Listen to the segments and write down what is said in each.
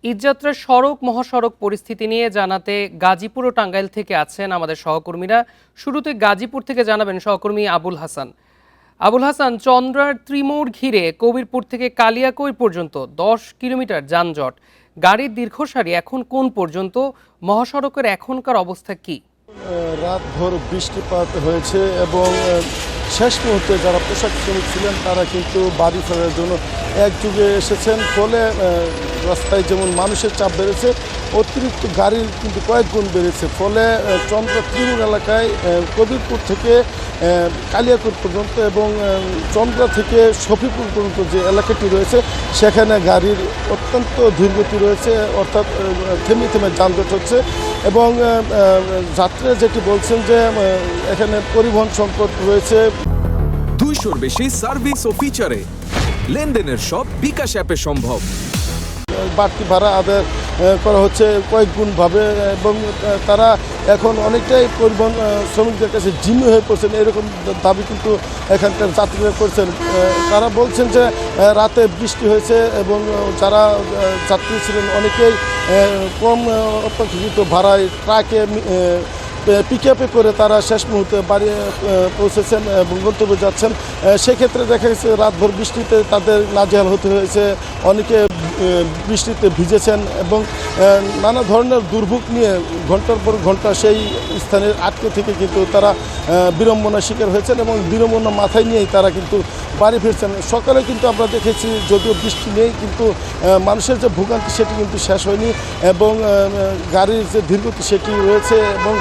ঈদযাত্রার সড়ক মহাসড়ক পরিস্থিতি নিয়ে জানাতে গাজীপুর ও টাঙ্গাইল থেকে আছেন আমাদের সহকর্মীরা। শুরুতে গাজীপুর থেকে জানাবেন সহকর্মী আবুল হাসান। আবুল হাসান, চন্দ্রার ত্রিমোড় ঘিরে কবিরপুর থেকে কালিয়াকৈর পর্যন্ত 10 কিলোমিটার যানজট, গাড়ির দীর্ঘ সারি এখন কোন পর্যন্ত, মহাসড়কের এখনকার অবস্থা কি? রাতভর বৃষ্টিপাত হয়েছে এবং শেষ মুহূর্তে যারা পোশাক শ্রমিক ছিলেন তারা কিন্তু বাড়ি ফেরার জন্য একযোগে এসেছেন। ফলে রাস্তায় যেমন মানুষের চাপ বেড়েছে, অতিরিক্ত গাড়ির কিন্তু কয়েক গুণ বেড়েছে। ফলে চন্দ্র ত্রিমোড় এলাকায় কবিরপুর থেকে কালিয়াকৈর পর্যন্ত এবং চন্দ্রা থেকে শফিপুর পর্যন্ত যে এলাকাটি রয়েছে সেখানে গাড়ির অত্যন্ত ধীরগতি রয়েছে, অর্থাৎ থেমে থেমে যানজট হচ্ছে। এবং যাত্রীরা যেটি বলছেন যে এখানে পরিবহন সংকট রয়েছে। 200-র বেশি সার্ভিস ও ফিচারে লেনদেনের সব বিকাশ অ্যাপে সম্ভব। বাড়তি ভাড়া আদায় করা হচ্ছে কয়েক গুণভাবে এবং তারা এখন অনেকটাই পরিবহন শ্রমিকদের কাছে জিম্মি হয়ে পড়ছেন, এরকম দাবি কিন্তু এখানকার যাত্রীরা করছেন। তারা বলছেন যে রাতে বৃষ্টি হয়েছে এবং যারা যাত্রী ছিলেন অনেকেই কম অপেক্ষাকৃত ভাড়ায় ট্রাকে পিকআপে করে তারা শেষ মুহূর্তে বাড়ি পৌঁছেছেন এবং গন্তব্যে যাচ্ছেন। সেক্ষেত্রে দেখা গেছে রাতভর বৃষ্টিতে তাদের নাজেহাল হতে হয়েছে, অনেকে বৃষ্টিতে ভিজেছেন এবং নানা ধরনের দুর্ভোগ নিয়ে ঘন্টার পর ঘন্টা সেই স্থানে আটকে থেকে কিন্তু তারা বিড়ম্বনার শিকার হয়েছেন এবং বিড়ম্বনা মাথায় নিয়েই তারা কিন্তু বাড়ি ফিরছেন। সকালে কিন্তু আমরা দেখেছি যদিও বৃষ্টি নেই, কিন্তু মানুষের যে ভোগান্তি সেটি কিন্তু শেষ হয়নি এবং গাড়ির যে ধীরগতি সেটি রয়েছে এবং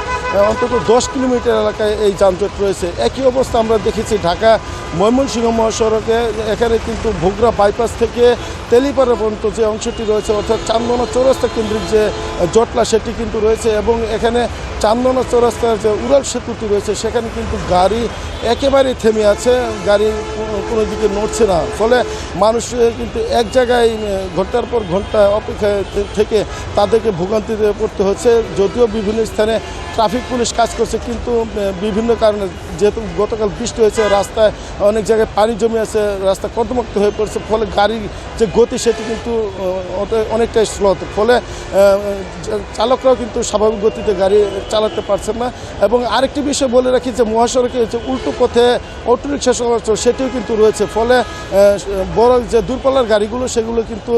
অন্তত 10 কিলোমিটার এলাকায় এই যানজট রয়েছে। একই অবস্থা আমরা দেখেছি ঢাকা ময়মনসিংহ মহাসড়কে। এখানে কিন্তু ভোগড়া বাইপাস থেকে তেলিপাড়া পর্যন্ত যে অংশটি রয়েছে, অর্থাৎ চান্দনা চৌরাস্তা কেন্দ্রিক যে জটলা সেটি কিন্তু রয়েছে এবং এখানে চান্দনা চৌরাস্তার যে উড়াল সেতুটি রয়েছে সেখানে কিন্তু গাড়ি একেবারেই থেমে আছে, গাড়ি কোনো দিকে নড়ছে না। ফলে মানুষ কিন্তু এক জায়গায় ঘন্টার পর ঘন্টা অপেক্ষায় থেকে তাদেরকে ভোগান্তিতে পড়তে হচ্ছে। যদিও বিভিন্ন স্থানে ট্রাফিক পুলিশ কাজ করছে, কিন্তু বিভিন্ন কারণে যেহেতু গতকাল বৃষ্টি হয়েছে রাস্তায় অনেক জায়গায় পানি জমে আছে, রাস্তা কর্দমাক্ত হয়ে পড়ছে। ফলে গাড়ির যে গতি সেটি কিন্তু অনেকটাই স্লো, ফলে চালকরাও কিন্তু স্বাভাবিক গতিতে গাড়ি চালাতে পারছেন না। এবং আরেকটি বিষয় বলে রাখি যে মহাসড়কে যে উল্টো পথে অটোরিকশা চলাচল সেটিও কিন্তু রয়েছে। ফলে বড় যে দূরপাল্লার গাড়িগুলো সেগুলো কিন্তু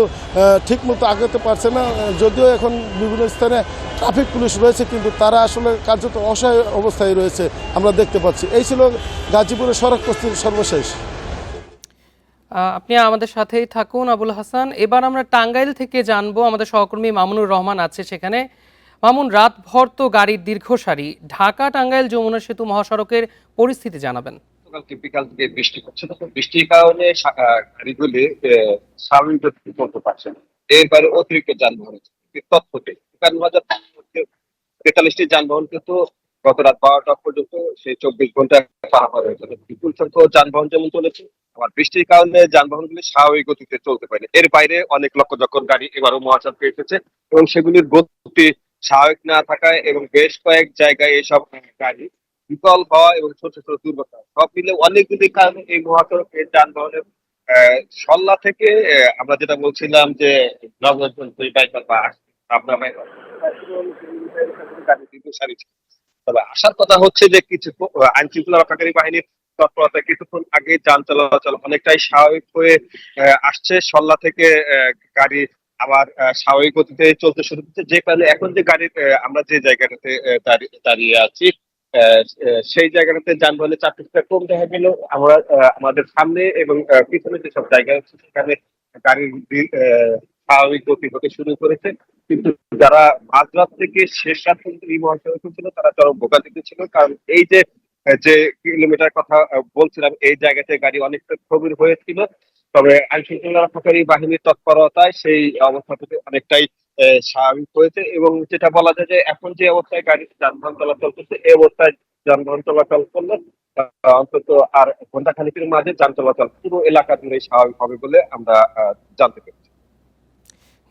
ঠিকমতো আগাতে পারছে না। যদিও এখন বিভিন্ন স্থানে ট্রাফিক পুলিশ রয়েছে, কিন্তু তারা আসলে কার্যত অসহায় অবস্থায় রয়েছে আমরা দেখতে পাচ্ছি। এই ছিল গাজীপুরের সড়ক পরিস্থিতি সর্বশেষ। আপনি আমাদের সাথেই থাকুন আবুল হাসান। এবার আমরা টাঙ্গাইল থেকে জানবো, আমাদের সহকর্মী মামুনুর রহমান আছে সেখানে। মামুন, রাতভর তো গাড়ির দীর্ঘ সারি, ঢাকা টাঙ্গাইল যমুনা সেতু মহাসড়কের পরিস্থিতি জানাবেন। গতকালকে বিকাল থেকে বৃষ্টি হচ্ছে, তখন বৃষ্টির কারণে গাড়িগুলি স্বাভাবিক গতিতে চলতে পারছে না। এরপরে অতিরিক্ত যানবাহন তৎপরে 43টি যানবাহন কিন্তু গত রাত 12টা পর্যন্ত সেই 24 ঘন্টা পারাপার হয়েছে। বিপুল সংখ্যক যানবাহন যেমন চলেছে, আবার বৃষ্টির কারণে যানবাহনগুলি স্বাভাবিক গতিতে চলতে পারেনি। এর বাইরে অনেক লক্ষ লক্ষ গাড়ি এবারও মহাসড়কে এসেছে এবং সেগুলির গতি স্বাভাবিক না থাকায় এবং বেশ কয়েক জায়গায় এইসব গাড়ি বিকল হওয়া এবং ছোট ছোট দুর্ঘটনা সব মিলে অনেকগুলি কারণে এই মহাসড়কে যানবাহনের সল্লা থেকে আমরা যেটা বলছিলাম যে নগরগঞ্জ বাইপাস বা পাবনা বাইপাস, গাড়ি দীর্ঘ সারি ছিল। তবে আসার কথা হচ্ছে যে কিছু আইন শৃঙ্খলা রক্ষাকারী বাহিনীর তৎপরতা কিছুক্ষণ আগে যান চলাচল অনেকটাই স্বাভাবিক হয়ে আসছে। সল্লা থেকে গাড়ি আবার স্বাভাবিক গতিতে চলতে শুরু করছে, যে কারণে এখন যে গাড়ির আমরা যে জায়গাটাতে দাঁড়িয়ে আছি সেই জায়গাটাতে যানবাহনের চাপটা কম দেখা গেল। আমরা আমাদের সামনে এবং পিছনে যেসব জায়গা আছে সেখানে গাড়ির স্বাভাবিক গতি হতে শুরু করেছে। কিন্তু যারা মাঝরাত থেকে শেষ রাত পর্যন্ত এই মহাসড়কে ছিল তারা চরম ভোগান্তিতে ছিল, কারণ এই যে যে কিলোমিটার কথা বলছিলাম এই জায়গাতে গাড়ি অনেকটা স্থবির হয়েছিল। তবে আইন শৃঙ্খলা রক্ষাকারী বাহিনীর তৎপরতায় সেই অবস্থাটাতে অনেকটাই স্বাভাবিক হয়েছে এবং যেটা বলা যায় যে এখন যে অবস্থায় গাড়ি যানবাহন চলাচল করছে এই অবস্থায় যানবাহন চলাচল করলে অন্তত আর ঘন্টা খানিকের মাঝে যান চলাচল পুরো এলাকা জুড়ে স্বাভাবিক হবে বলে আমরা জানতে পেরেছি।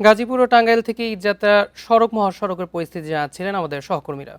গাজীপুর ও টাঙ্গাইল থেকে ঈদযাত্রা সড়ক মহাসড়কের পরিস্থিতি জানাচ্ছিলেন আমাদের সহকর্মীরা।